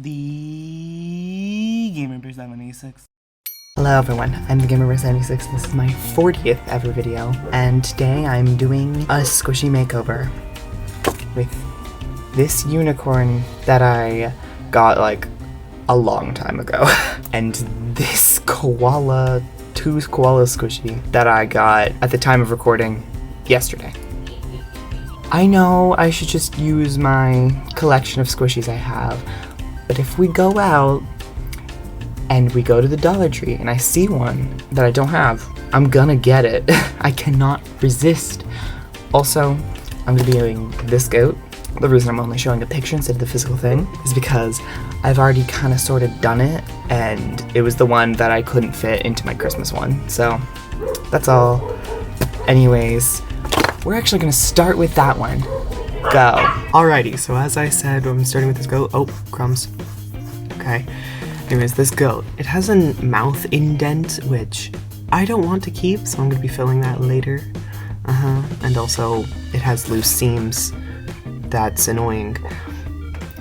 the Gamer76. Hello everyone, I'm the Gamer76. This is my 40th ever video, and today I'm doing a squishy makeover with this unicorn that I got like a long time ago, and this koala, tooth koala squishy that I got at the time of recording yesterday. I know I should just use my collection of squishies I have, but if we go out and we go to the Dollar Tree and I see one that I don't have, I'm gonna get it. I cannot resist. Also, I'm gonna be doing this goat. The reason I'm only showing a picture instead of the physical thing is because I've already kind of sort of done it, and it was the one that I couldn't fit into my Christmas one. So that's all. Anyways, we're actually gonna start with that one. Go. Alrighty, so as I said, I'm starting with this goat. Oh, crumbs. Okay. Anyways, this goat, it has a mouth indent, which I don't want to keep, so I'm gonna be filling that later. And also, it has loose seams. That's annoying.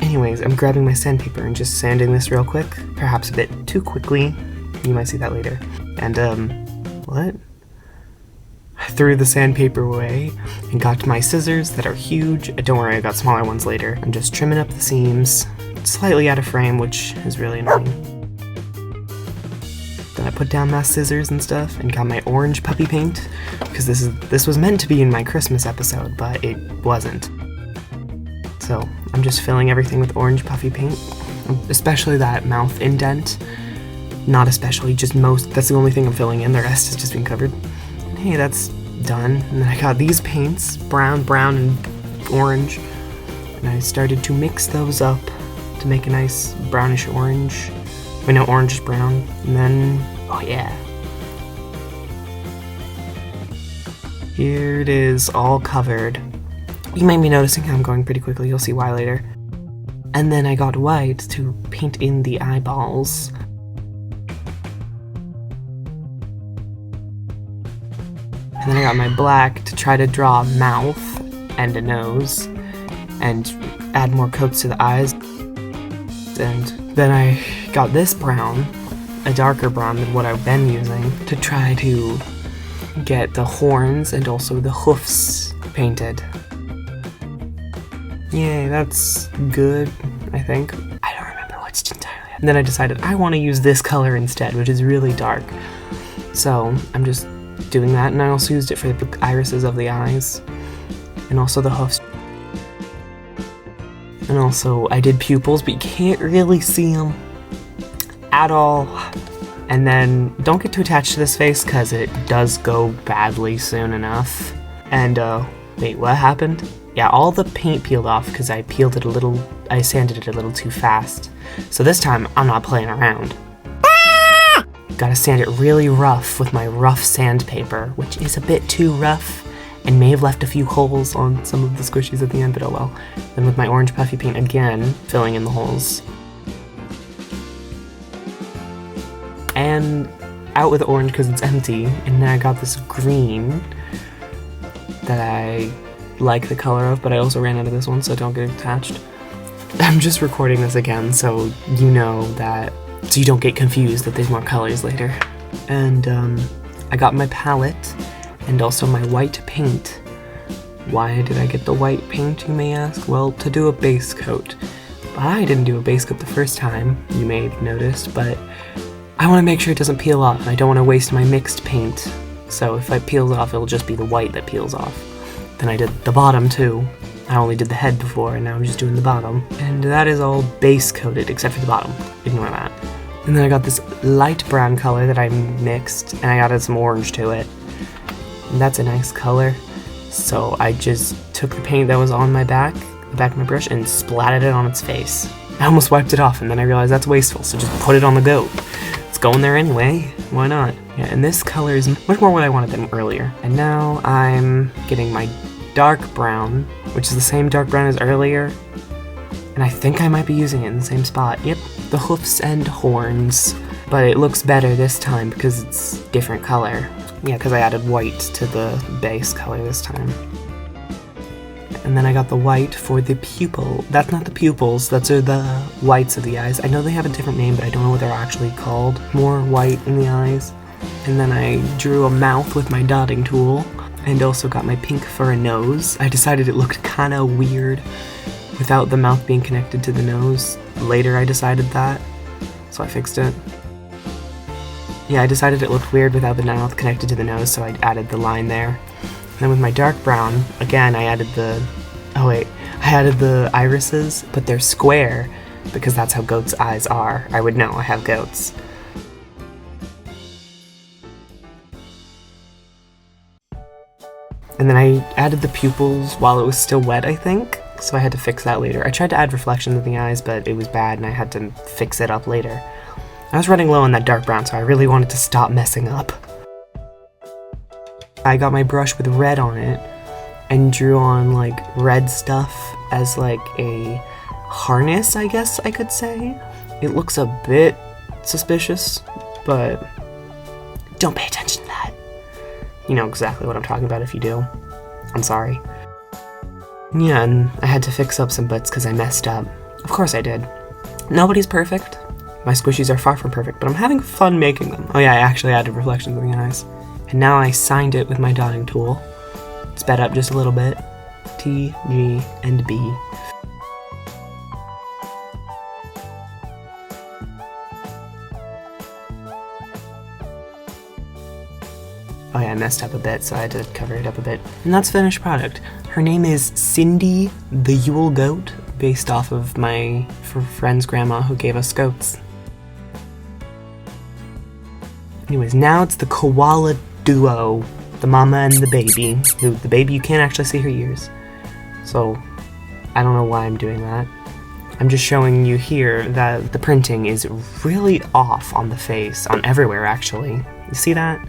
Anyways, I'm grabbing my sandpaper and just sanding this real quick, perhaps a bit too quickly. You might see that later. And, what? I threw the sandpaper away and got my scissors that are huge. Don't worry, I got smaller ones later. I'm just trimming up the seams, slightly out of frame, which is really annoying. Then I put down my scissors and stuff and got my orange puppy paint, because this was meant to be in my Christmas episode, but it wasn't. So I'm just filling everything with orange puffy paint, especially that mouth indent. Not especially, just most. That's the only thing I'm filling in, the rest is just being covered. Hey, that's done. And then I got these paints, brown, and orange, and I started to mix those up to make a nice brownish orange. Wait, no, orange brown. And then, oh yeah. Here it is, all covered. You might be noticing how I'm going pretty quickly, you'll see why later. And then I got white to paint in the eyeballs. And then I got my black to try to draw a mouth and a nose and add more coats to the eyes. And then I got this brown, a darker brown than what I've been using, to try to get the horns and also the hoofs painted. Yay, that's good, I think. I don't remember what's entirely. And then I decided I want to use this color instead, which is really dark. So I'm just doing that, and I also used it for the irises of the eyes, and also the hoofs. And also, I did pupils, but you can't really see them at all. And then, don't get too attached to this face, because it does go badly soon enough. And, wait, what happened? Yeah, all the paint peeled off, because I sanded it a little too fast. So this time, I'm not playing around. Gotta sand it really rough with my rough sandpaper, which is a bit too rough, and may have left a few holes on some of the squishies at the end, but oh well. Then with my orange puffy paint again, filling in the holes. And out with orange because it's empty, and then I got this green that I like the color of, but I also ran out of this one, so don't get attached. I'm just recording this again, so you know that, so you don't get confused that there's more colors later. And I got my palette and also my white paint. Why did I get the white paint, you may ask? Well, to do a base coat. I didn't do a base coat the first time, you may have noticed, but I want to make sure it doesn't peel off, and I don't want to waste my mixed paint. So if it peels off, it'll just be the white that peels off. Then I did the bottom too. I only did the head before, and now I'm just doing the bottom. And that is all base coated, except for the bottom. Ignore that. And then I got this light brown color that I mixed, and I added some orange to it. And that's a nice color. So I just took the paint that was on the back of my brush, and splatted it on its face. I almost wiped it off, and then I realized that's wasteful, so just put it on the goat. It's going there anyway, why not? Yeah, and this color is much more what I wanted than earlier. And now I'm getting my dark brown, which is the same dark brown as earlier. And I think I might be using it in the same spot. Yep, the hoofs and horns. But it looks better this time because it's different color. Yeah, because I added white to the base color this time. And then I got the white for the pupil. That's not the pupils, those are the whites of the eyes. I know they have a different name, but I don't know what they're actually called. More white in the eyes. And then I drew a mouth with my dotting tool, and also got my pink for a nose. I decided it looked kind of weird without the mouth being connected to the nose. Later I decided that, so I fixed it. Yeah, I decided it looked weird without the mouth connected to the nose, so I added the line there. And then with my dark brown, again, I added the irises, but they're square, because that's how goats' eyes are. I would know, I have goats. And then I added the pupils while it was still wet, I think, so I had to fix that later. I tried to add reflections in the eyes, but it was bad and I had to fix it up later. I was running low on that dark brown, so I really wanted to stop messing up. I got my brush with red on it and drew on like red stuff as like a harness, I guess I could say. It looks a bit suspicious, but don't pay attention to that. You know exactly what I'm talking about if you do. I'm sorry. Yeah, and I had to fix up some bits because I messed up. Of course I did. Nobody's perfect. My squishies are far from perfect, but I'm having fun making them. Oh yeah, I actually added reflections in the eyes. And now I signed it with my dotting tool. Sped up just a little bit. T, G, and B. Oh yeah, I messed up a bit, so I had to cover it up a bit. And that's finished product. Her name is Cindy the Yule Goat, based off of my friend's grandma who gave us goats. Anyways, now it's the Koala duo, the mama and the baby. The baby, you can't actually see her ears. So, I don't know why I'm doing that. I'm just showing you here that the printing is really off on the face, on everywhere actually. You see that?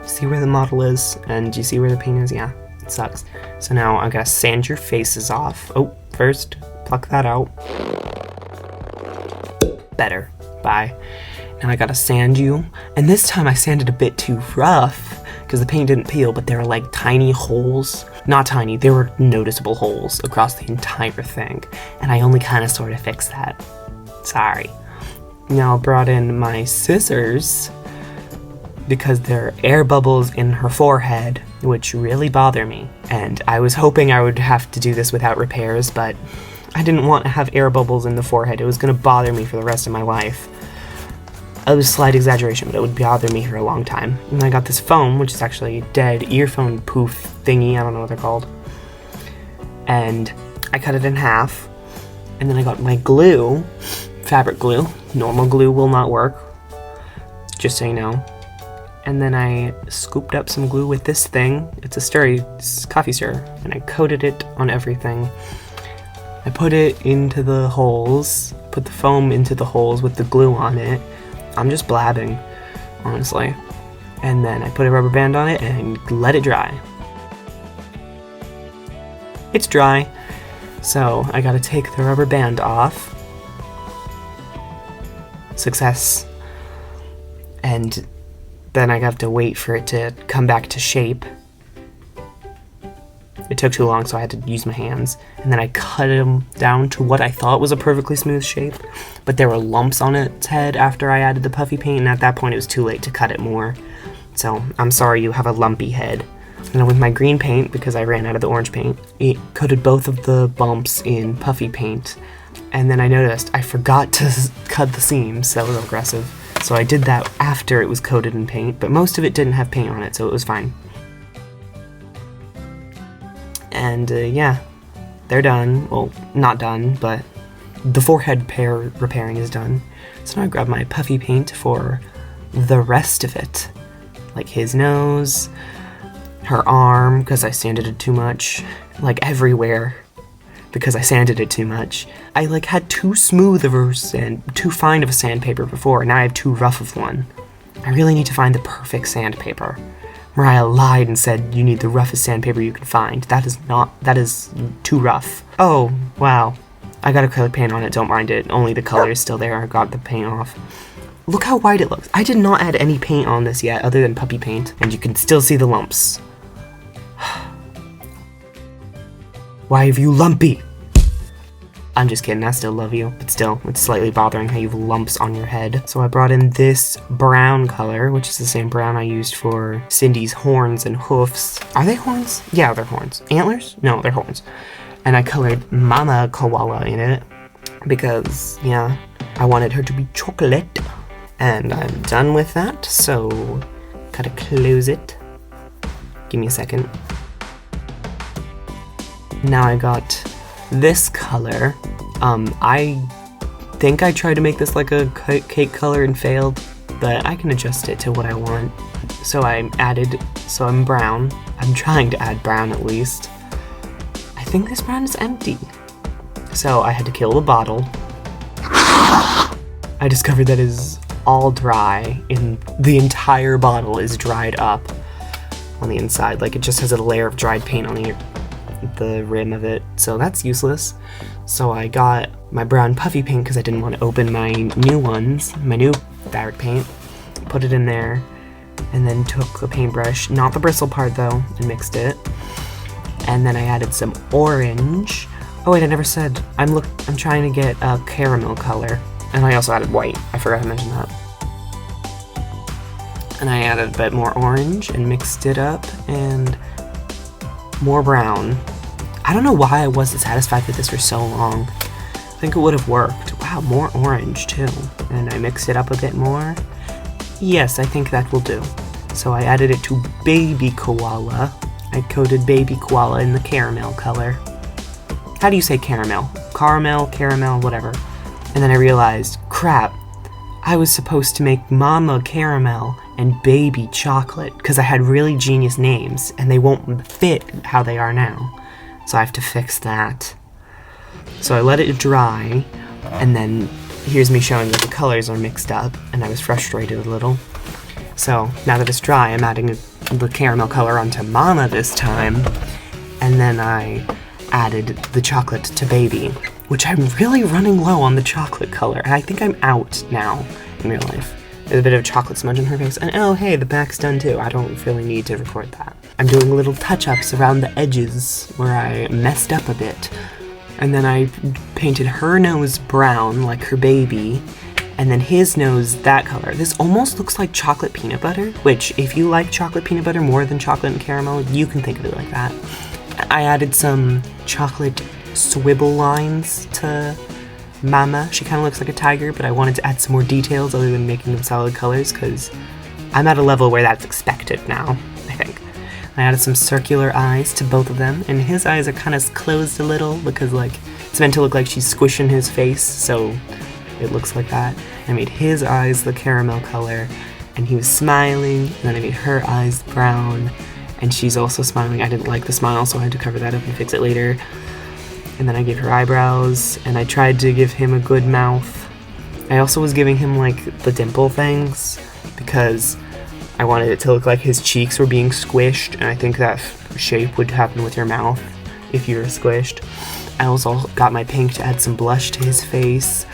See where the model is, and you see where the paint is? Yeah, it sucks. So now I gotta sand your faces off. Oh, first, pluck that out. Better. Bye. Now I gotta sand you, and this time I sanded a bit too rough, because the paint didn't peel, but there were like tiny holes. Not tiny, there were noticeable holes across the entire thing, and I only kind of sort of fixed that. Sorry. Now I brought in my scissors, because there are air bubbles in her forehead, which really bother me. And I was hoping I would have to do this without repairs, but I didn't want to have air bubbles in the forehead. It was going to bother me for the rest of my life. It was a slight exaggeration, but it would bother me for a long time. And I got this foam, which is actually a dead earphone poof thingy, I don't know what they're called. And I cut it in half, and then I got my glue, fabric glue. Normal glue will not work, just so you know. And then I scooped up some glue with this thing. It's a coffee stirrer, and I coated it on everything. I put it into the holes, put the foam into the holes with the glue on it. I'm just blabbing, honestly. And then I put a rubber band on it and let it dry. It's dry, so I gotta take the rubber band off. Success. And then I have to wait for it to come back to shape. It took too long, so I had to use my hands. And then I cut them down to what I thought was a perfectly smooth shape, but there were lumps on its head after I added the puffy paint, and at that point it was too late to cut it more. So, I'm sorry you have a lumpy head. And then with my green paint, because I ran out of the orange paint, it coated both of the bumps in puffy paint. And then I noticed I forgot to cut the seams. That was aggressive. So I did that after it was coated in paint, but most of it didn't have paint on it, so it was fine. And yeah, they're done. Well, not done, but the forehead repairing is done. So now I grab my puffy paint for the rest of it. Like his nose, her arm, because I sanded it too much, like everywhere, because I sanded it too much. I like had too smooth of too fine of a sandpaper before, and now I have too rough of one. I really need to find the perfect sandpaper. Moriah lied and said you need the roughest sandpaper you can find. That is too rough. Oh, wow. I got acrylic paint on it, don't mind it. Only the color is still there, I got the paint off. Look how white it looks. I did not add any paint on this yet, other than puppy paint, and you can still see the lumps. Why have you lumpy? I'm just kidding, I still love you, but still, it's slightly bothering how you have lumps on your head. So I brought in this brown color, which is the same brown I used for Cindy's horns and hoofs. Are they horns? Yeah, they're horns. Antlers? No, they're horns. And I colored Mama Koala in it, because, yeah, I wanted her to be chocolate. And I'm done with that, so gotta close it. Give me a second. Now I got this color. I think I tried to make this like a cake color and failed, but I can adjust it to what I want. So I'm brown. I'm trying to add brown at least. I think this brown is empty. So I had to kill the bottle. I discovered that is all dry, and the entire bottle is dried up on the inside. Like, it just has a layer of dried paint on the rim of it, so that's useless. So I got my brown puffy paint because I didn't want to open my new ones, my new fabric paint, put it in there, and then took the paintbrush, not the bristle part though, and mixed it. And then I added some orange. Oh wait, I never said, I'm trying to get a caramel color. And I also added white, I forgot to mention that. And I added a bit more orange and mixed it up, and more brown. I don't know why I wasn't satisfied with this for so long. I think it would have worked. Wow, more orange too. And I mixed it up a bit more. Yes, I think that will do. So I added it to Baby Koala. I coated Baby Koala in the caramel color. How do you say caramel? Caramel, whatever. And then I realized, crap, I was supposed to make Mama Caramel and Baby Chocolate, because I had really genius names, and they won't fit how they are now. So I have to fix that. So I let it dry, and then here's me showing that the colors are mixed up, and I was frustrated a little. So now that it's dry, I'm adding the caramel color onto Mama this time, and then I added the chocolate to Baby, which I'm really running low on the chocolate color, and I think I'm out now in real life. There's a bit of chocolate smudge on her face, and oh hey, the back's done too. I don't really need to record that. I'm doing little touch-ups around the edges where I messed up a bit, and then I painted her nose brown like her baby, and then his nose that color. This almost looks like chocolate peanut butter, which if you like chocolate peanut butter more than chocolate and caramel, you can think of it like that. I added some chocolate swivel lines to Mama. She kind of looks like a tiger, but I wanted to add some more details other than making them solid colors, because I'm at a level where that's expected now, I think. I added some circular eyes to both of them, and his eyes are kind of closed a little, because like it's meant to look like she's squishing his face, so it looks like that. I made his eyes the caramel color, and he was smiling, and then I made her eyes brown, and she's also smiling. I didn't like the smile, so I had to cover that up and fix it later. And then I gave her eyebrows, and I tried to give him a good mouth. I also was giving him like the dimple things, because I wanted it to look like his cheeks were being squished, and I think that shape would happen with your mouth if you were squished. I also got my pink to add some blush to his face,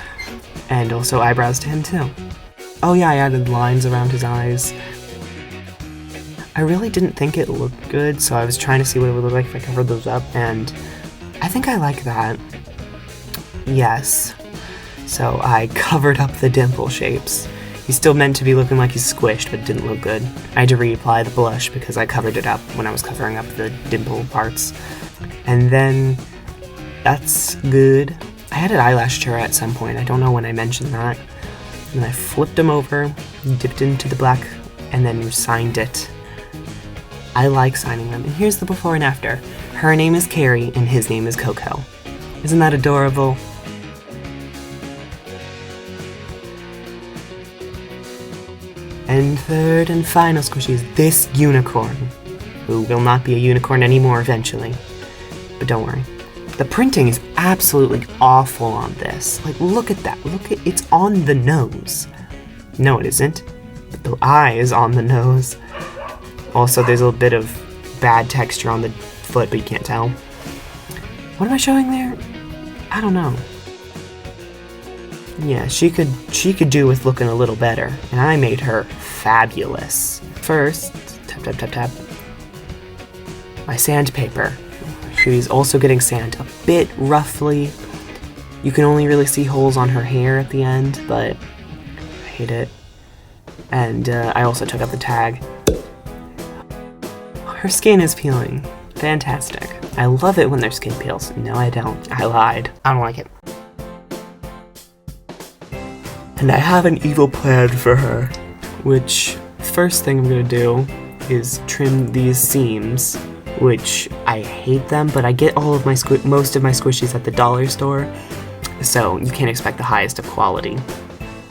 and also eyebrows to him too. Oh yeah, I added lines around his eyes. I really didn't think it looked good, so I was trying to see what it would look like if I covered those up, and I think I like that. Yes. So I covered up the dimple shapes. He's still meant to be looking like he's squished, but it didn't look good. I had to reapply the blush because I covered it up when I was covering up the dimple parts. And then that's good. I added eyelash to her at some point. I don't know when I mentioned that. And I flipped them over, dipped into the black, and then signed it. I like signing them. And here's the before and after. Her name is Carrie, and his name is Coco. Isn't that adorable? And third and final squishy is this unicorn, who will not be a unicorn anymore eventually. But don't worry. The printing is absolutely awful on this. Like, look at that. Look at it's on the nose. No, it isn't. The eye is on the nose. Also, there's a little bit of bad texture on the foot, but you can't tell. What am I showing there? I don't know. Yeah, she could do with looking a little better, and I made her fabulous. First, tap, tap, tap, tap. My sandpaper. She's also getting sand a bit roughly. You can only really see holes on her hair at the end, but I hate it. And I also took out the tag. Her skin is peeling. Fantastic. I love it when their skin peels. No, I don't. I lied. I don't like it. And I have an evil plan for her, which first thing I'm gonna do is trim these seams, which I hate them, but I get all of my most of my squishies at the dollar store, so you can't expect the highest of quality.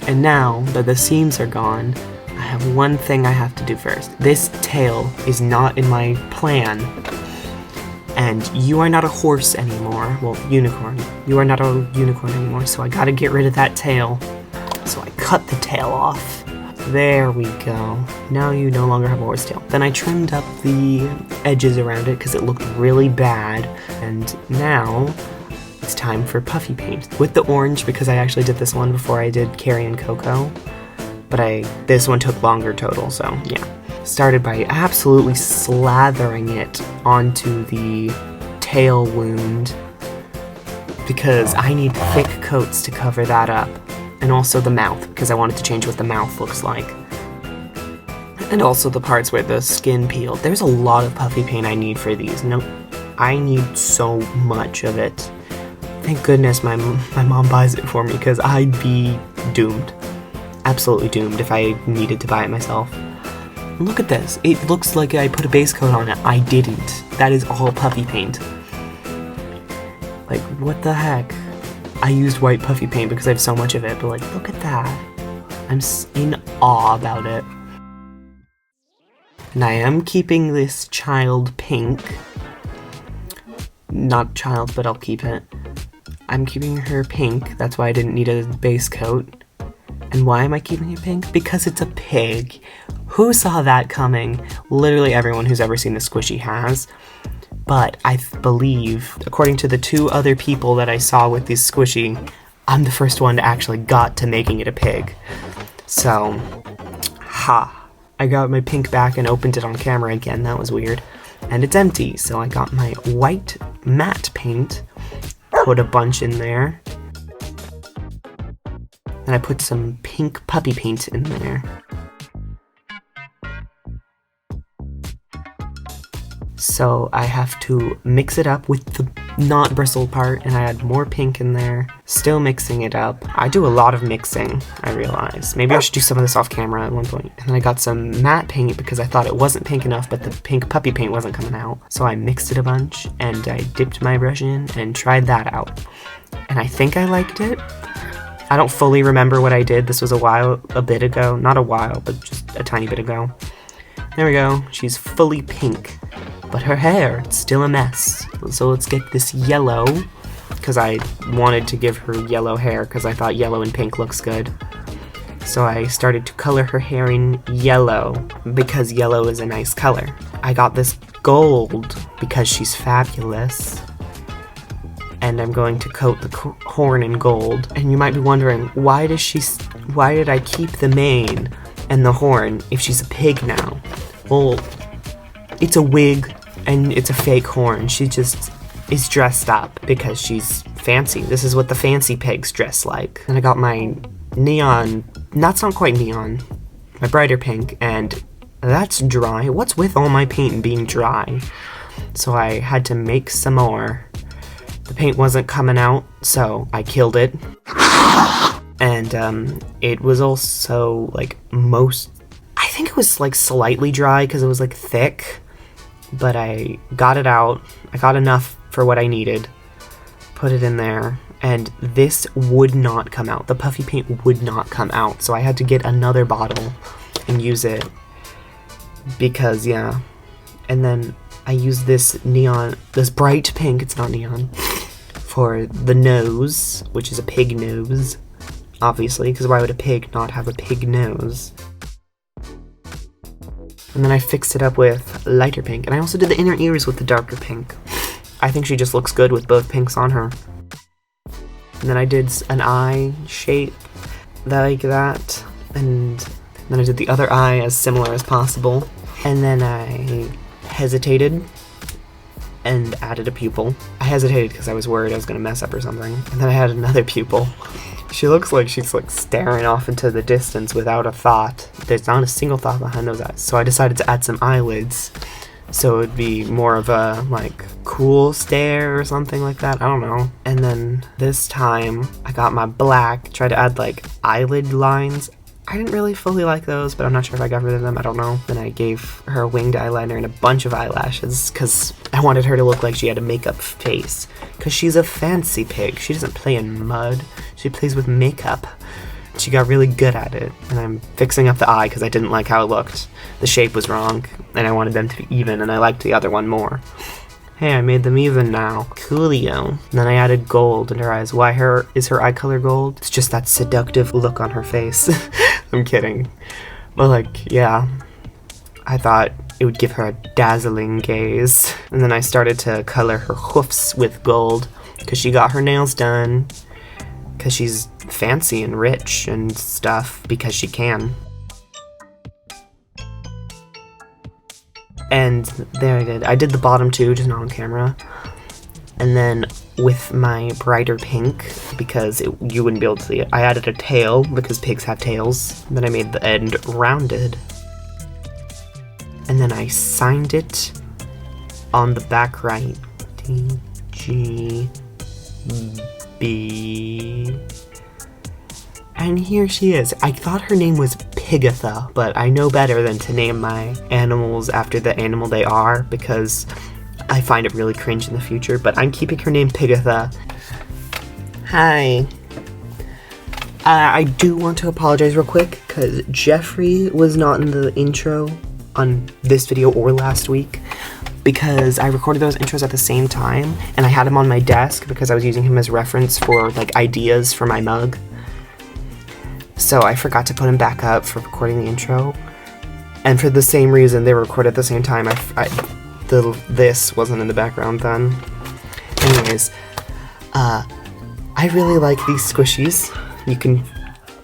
And now that the seams are gone, I have one thing I have to do first. This tail is not in my plan, and you are not a horse anymore. Well, unicorn. You are not a unicorn anymore, so I gotta get rid of that tail. So I cut the tail off. There we go. Now you no longer have a horse tail. Then I trimmed up the edges around it because it looked really bad. And now it's time for puffy paint. With the orange, because I actually did this one before I did Carrie and Coco. But this one took longer total, so yeah. Started by absolutely slathering it onto the tail wound because I need thick coats to cover that up. And also the mouth, because I wanted to change what the mouth looks like. And also the parts where the skin peeled. There's a lot of puffy paint I need for these. No, I need so much of it. Thank goodness my mom buys it for me, because I'd be doomed. Absolutely doomed if I needed to buy it myself. Look at this. It looks like I put a base coat on it. I didn't. That is all puffy paint. Like, what the heck? I used white puffy paint because I have so much of it, but like, look at that. I'm in awe about it. And I am keeping this child pink. Not child, but I'll keep it. I'm keeping her pink, that's why I didn't need a base coat. And why am I keeping it pink? Because it's a pig. Who saw that coming? Literally everyone who's ever seen the squishy has. But I believe, according to the 2 other people that I saw with this squishy, I'm the first one to actually got to making it a pig. So, I got my pink back and opened it on camera again, that was weird. And it's empty, so I got my white matte paint, put a bunch in there. And I put some pink puppy paint in there. So I have to mix it up with the not bristle part, and I add more pink in there. Still mixing it up. I do a lot of mixing, I realize. Maybe I should do some of this off camera at one point. And then I got some matte paint because I thought it wasn't pink enough, but the pink puppy paint wasn't coming out. So I mixed it a bunch, and I dipped my brush in and tried that out. And I think I liked it. I don't fully remember what I did. This was a bit ago. Not a while, but just a tiny bit ago. There we go. She's fully pink. But her hair, it's still a mess. So let's get this yellow, because I wanted to give her yellow hair, because I thought yellow and pink looks good. So I started to color her hair in yellow, because yellow is a nice color. I got this gold, because she's fabulous. And I'm going to coat the horn in gold. And you might be wondering, why did I keep the mane and the horn if she's a pig now? Well, it's a wig and it's a fake horn. She just is dressed up because she's fancy. This is what the fancy pigs dress like. And I got my neon, that's not quite neon, my brighter pink, and that's dry. What's with all my paint being dry? So I had to make some more. The paint wasn't coming out, so I killed it. And it was also like I think it was like slightly dry because it was like thick, but I got it out. I got enough for what I needed, put it in there, and this would not come out. The puffy paint would not come out, so I had to get another bottle and use it because, yeah. And then I used this bright pink, it's not neon, for the nose, which is a pig nose, obviously, because why would a pig not have a pig nose? And then I fixed it up with lighter pink, and I also did the inner ears with the darker pink. I think she just looks good with both pinks on her. And then I did an eye shape like that, and then I did the other eye as similar as possible. And then I hesitated and added a pupil. I hesitated because I was worried I was gonna mess up or something. And then I had another pupil. She looks like she's like staring off into the distance without a thought. There's not a single thought behind those eyes. So I decided to add some eyelids. So it would be more of a like cool stare or something like that. I don't know. And then this time I got my black, tried to add like eyelid lines. I didn't really fully like those, but I'm not sure if I got rid of them. I don't know. Then I gave her a winged eyeliner and a bunch of eyelashes because I wanted her to look like she had a makeup face. Because she's a fancy pig. She doesn't play in mud. She plays with makeup. She got really good at it. And I'm fixing up the eye because I didn't like how it looked. The shape was wrong, and I wanted them to be even, and I liked the other one more. Hey, I made them even now. Coolio. And then I added gold in her eyes. Why is her eye color gold? It's just that seductive look on her face. I'm kidding. But like, yeah. I thought it would give her a dazzling gaze. And then I started to color her hoofs with gold, because she got her nails done. Because she's fancy and rich and stuff, because she can. And there I did. I did the bottom too, just not on camera. And then with my brighter pink, because you wouldn't be able to see it, I added a tail, because pigs have tails. Then I made the end rounded. And then I signed it on the back right. D-G-B. And here she is. I thought her name was Pigatha, but I know better than to name my animals after the animal they are, because I find it really cringe in the future, but I'm keeping her name Pigatha. Hi. I do want to apologize real quick, because Jeffrey was not in the intro on this video or last week, because I recorded those intros at the same time, and I had him on my desk because I was using him as reference for like ideas for my mug. So I forgot to put him back up for recording the intro, and for the same reason they were recorded at the same time. This wasn't in the background then. Anyways, I really like these squishies. You can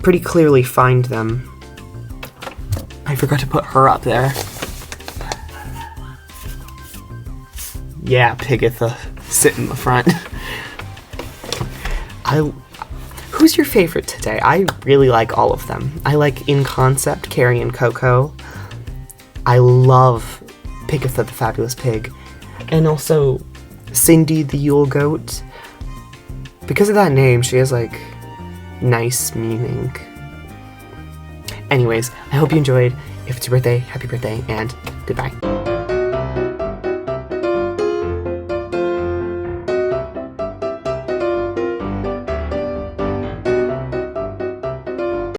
pretty clearly find them. I forgot to put her up there. Yeah, Pigatha, sit in the front. Who's your favorite today? I really like all of them. I like In Concept, Carrie and Coco. I love Pigatha the Fabulous Pig. And also Cindy the Yule Goat. Because of that name, she has like nice meaning. Anyways, I hope you enjoyed. If it's your birthday, happy birthday, and goodbye.